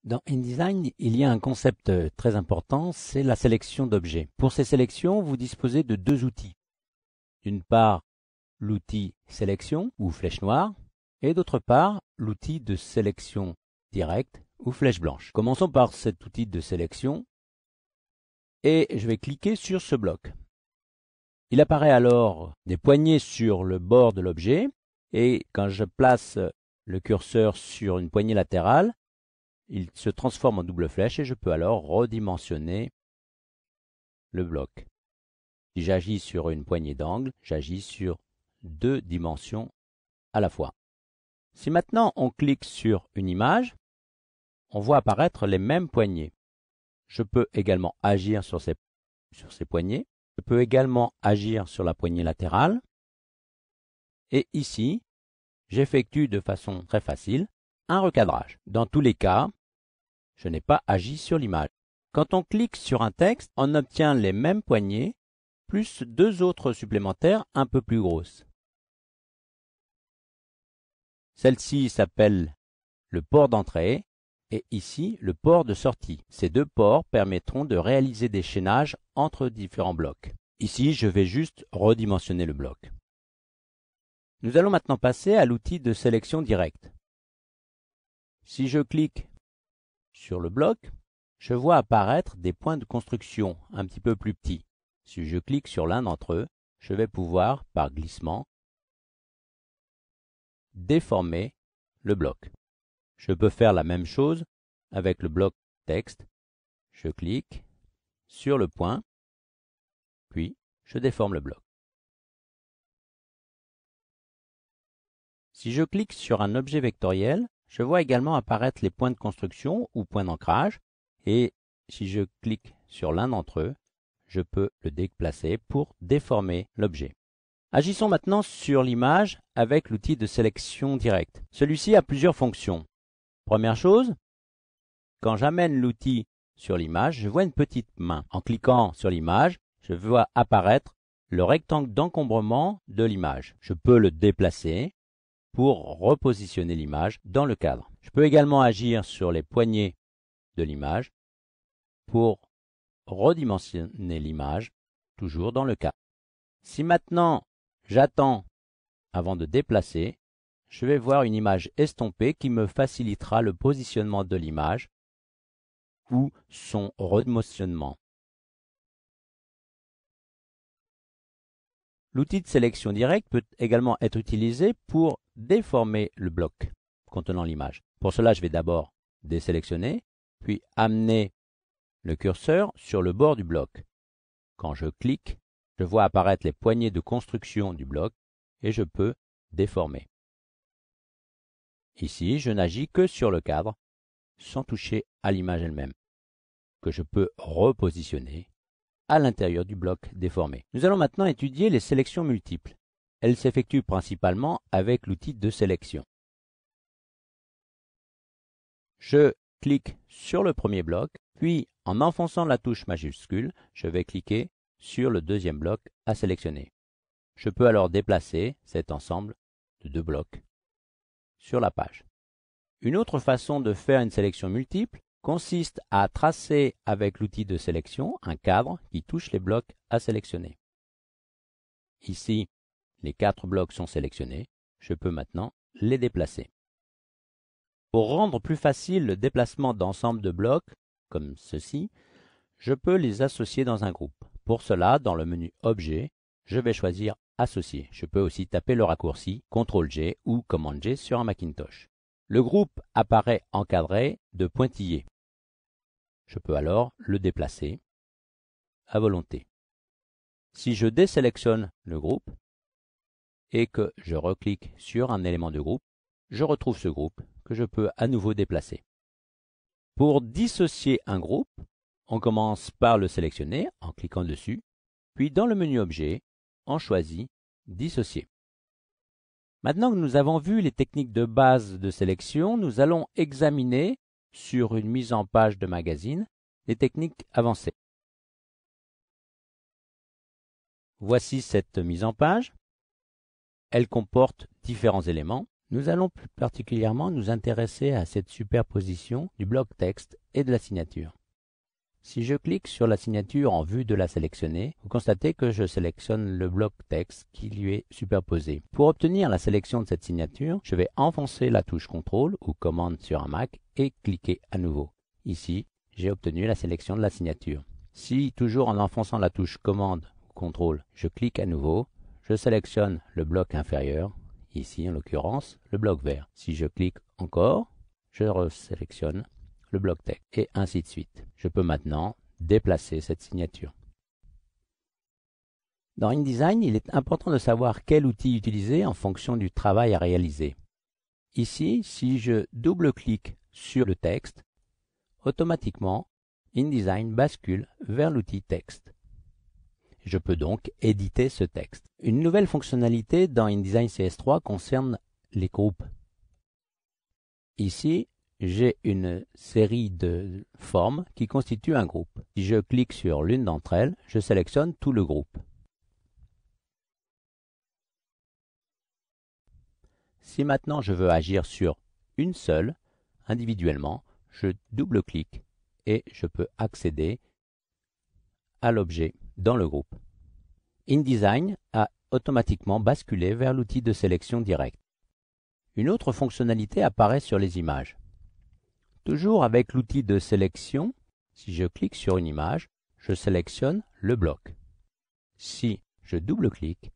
Dans InDesign, il y a un concept très important, c'est la sélection d'objets. Pour ces sélections, vous disposez de deux outils. D'une part, l'outil sélection ou flèche noire, et d'autre part, l'outil de sélection directe ou flèche blanche. Commençons par cet outil de sélection et je vais cliquer sur ce bloc. Il apparaît alors des poignées sur le bord de l'objet et quand je place le curseur sur une poignée latérale, il se transforme en double flèche et je peux alors redimensionner le bloc. Si j'agis sur une poignée d'angle, j'agis sur deux dimensions à la fois. Si maintenant on clique sur une image, on voit apparaître les mêmes poignées. Je peux également agir sur ces poignées. Je peux également agir sur la poignée latérale. Et ici, j'effectue de façon très facile un recadrage. Dans tous les cas, je n'ai pas agi sur l'image. Quand on clique sur un texte, on obtient les mêmes poignées, plus deux autres supplémentaires un peu plus grosses. Celle-ci s'appelle le port d'entrée et ici le port de sortie. Ces deux ports permettront de réaliser des chaînages entre différents blocs. Ici, je vais juste redimensionner le bloc. Nous allons maintenant passer à l'outil de sélection directe. Si je clique sur le bloc, je vois apparaître des points de construction un petit peu plus petits. Si je clique sur l'un d'entre eux, je vais pouvoir, par glissement, déformer le bloc. Je peux faire la même chose avec le bloc texte. Je clique sur le point, puis je déforme le bloc. Si je clique sur un objet vectoriel, je vois également apparaître les points de construction ou points d'ancrage et si je clique sur l'un d'entre eux, je peux le déplacer pour déformer l'objet. Agissons maintenant sur l'image avec l'outil de sélection directe. Celui-ci a plusieurs fonctions. Première chose, quand j'amène l'outil sur l'image, je vois une petite main. En cliquant sur l'image, je vois apparaître le rectangle d'encombrement de l'image. Je peux le déplacer pour repositionner l'image dans le cadre. Je peux également agir sur les poignées de l'image pour redimensionner l'image, toujours dans le cadre. Si maintenant j'attends avant de déplacer, je vais voir une image estompée qui me facilitera le positionnement de l'image ou son redimensionnement. L'outil de sélection directe peut également être utilisé pour déformer le bloc contenant l'image. Pour cela, je vais d'abord désélectionner, puis amener le curseur sur le bord du bloc. Quand je clique, je vois apparaître les poignées de construction du bloc et je peux déformer. Ici, je n'agis que sur le cadre, sans toucher à l'image elle-même, que je peux repositionner à l'intérieur du bloc déformé. Nous allons maintenant étudier les sélections multiples. Elles s'effectuent principalement avec l'outil de sélection. Je clique sur le premier bloc, puis en enfonçant la touche majuscule, je vais cliquer sur le deuxième bloc à sélectionner. Je peux alors déplacer cet ensemble de deux blocs sur la page. Une autre façon de faire une sélection multiple consiste à tracer avec l'outil de sélection un cadre qui touche les blocs à sélectionner. Ici, les 4 blocs sont sélectionnés. Je peux maintenant les déplacer. Pour rendre plus facile le déplacement d'ensemble de blocs, comme ceci, je peux les associer dans un groupe. Pour cela, dans le menu Objet, je vais choisir Associer. Je peux aussi taper le raccourci CTRL-G ou Command-G sur un Macintosh. Le groupe apparaît encadré de pointillés. Je peux alors le déplacer à volonté. Si je désélectionne le groupe et que je reclique sur un élément de groupe, je retrouve ce groupe que je peux à nouveau déplacer. Pour dissocier un groupe, on commence par le sélectionner en cliquant dessus, puis dans le menu Objet, on choisit Dissocier. Maintenant que nous avons vu les techniques de base de sélection, nous allons examiner sur une mise en page de magazine les techniques avancées. Voici cette mise en page. Elle comporte différents éléments. Nous allons plus particulièrement nous intéresser à cette superposition du bloc texte et de la signature. Si je clique sur la signature en vue de la sélectionner, vous constatez que je sélectionne le bloc texte qui lui est superposé. Pour obtenir la sélection de cette signature, je vais enfoncer la touche CTRL ou commande sur un Mac et cliquer à nouveau. Ici, j'ai obtenu la sélection de la signature. Si, toujours en enfonçant la touche commande ou CTRL, je clique à nouveau, je sélectionne le bloc inférieur, ici en l'occurrence le bloc vert. Si je clique encore, je resélectionne le bloc texte et ainsi de suite. Je peux maintenant déplacer cette signature. Dans InDesign, il est important de savoir quel outil utiliser en fonction du travail à réaliser. Ici, si je double-clique sur le texte, automatiquement, InDesign bascule vers l'outil texte. Je peux donc éditer ce texte. Une nouvelle fonctionnalité dans InDesign CS3 concerne les groupes. Ici, j'ai une série de formes qui constituent un groupe. Si je clique sur l'une d'entre elles, je sélectionne tout le groupe. Si maintenant je veux agir sur une seule, individuellement, je double-clique et je peux accéder à l'objet dans le groupe. InDesign a automatiquement basculé vers l'outil de sélection directe. Une autre fonctionnalité apparaît sur les images. Toujours avec l'outil de sélection, si je clique sur une image, je sélectionne le bloc. Si je double-clique,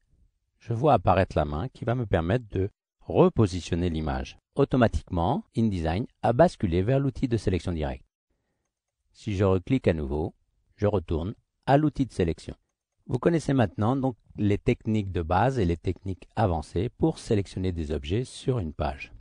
je vois apparaître la main qui va me permettre de repositionner l'image. Automatiquement, InDesign a basculé vers l'outil de sélection directe. Si je reclique à nouveau, je retourne à l'outil de sélection. Vous connaissez maintenant donc les techniques de base et les techniques avancées pour sélectionner des objets sur une page.